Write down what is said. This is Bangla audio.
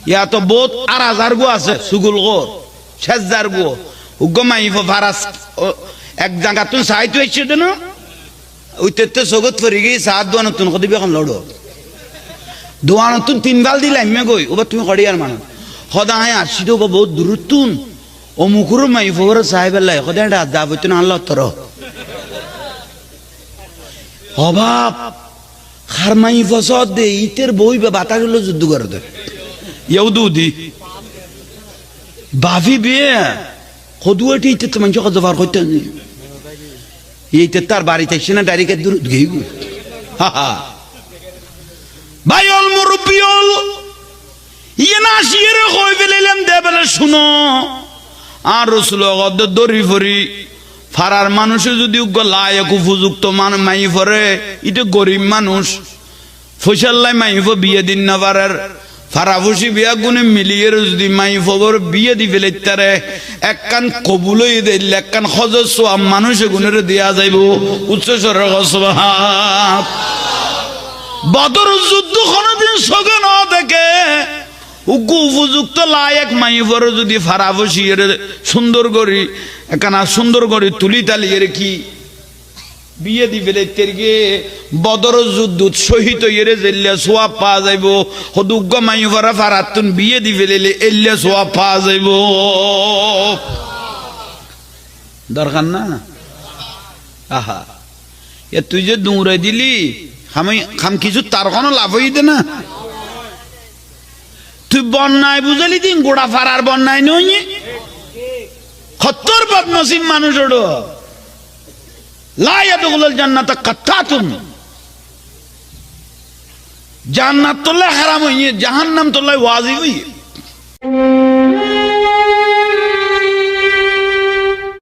ইয়া তো বহুত আর হাজার গো আছে সুগুল গো শেষজার গো উগ্গ মাইফ ফারাস এক জায়গা তুই সাইতে হয়েছে না ওইতে জগৎ ফরি গিয়ে সাত দোয়া নতুন কদিবি এখন লড়ো দোয়া নতুন 3 বাল দিলাম মে গই ওবা তুমি কড়িয়ার মানুষ সদা হ্যাঁ আসি তো বহুত দূরতুন ও মুকুর মাইফ ওর সাহেব আল্লাহ সদায় যাব তুই আল্লাহ তর অভাব খারমাই ফসদ দে ইতের বই বাতাস হলো যুদ্ধ করে দে ইউদুদি বাফি বিয়ে কদুয়াটি ইতে তো মানুষ কত বার করতে এইতে তার বাড়িতে এসে না ডাইরেক্ট দূর গেই ভাইল মুরব্বিয়ল ইয়ে না শিয়ের কই ফেলাইলাম দে বলে শুনো আর রসুল দরি ফরি ফারার মানুষে যদি লায়ক উপযুক্ত মাই ফরে এটা গরিব মানুষ ফসল্লাই মাইফ বিয়ে দিন না পারার ফারাফুসি বিয়া গুনে মিলিয়ে যদি মাইফ বিয়ে দি ফেলে তারে এক কান কবুলই দিল এক কান খজর সোয়াম মানুষে গুনের দিয়া যাইব উচ্চ স্বরের সুবহান বদর যুদ্ধ কোনদিন সগে না দেখে উগ্গু উপযুক্ত লায়ক মাইফর যদি ফারাফুসি সুন্দর করি একখানা সুন্দর করে তুলি তালিয়ে কি বিয়ে দি ফেলে তেরগে বদর যুদ্ধ শহীদ ইয়ে জেল্লা সোয়াব পাওয়া যাইব হদুগ্গ মাইফরা ফারাতুন বিয়ে দি ফেলে এল্লা সোয়াব পাওয়া যাইব দরকার না আহা এ তুই যে দৌড়াই দিলি খাম কিছু তার কোনো লাভ হইতে না তুই বন্যায় বুঝালি দিন গোড়া ফারার বন্যায় নই খত্তর বদনসিব মানুষ ওড়ো লা ইয়াদখুলুল জান্নাত কাত্তাতুন জান্নাত তোলে হারাম হইয়ে জাহান্নাম তোলে ওয়াজিব হইয়ে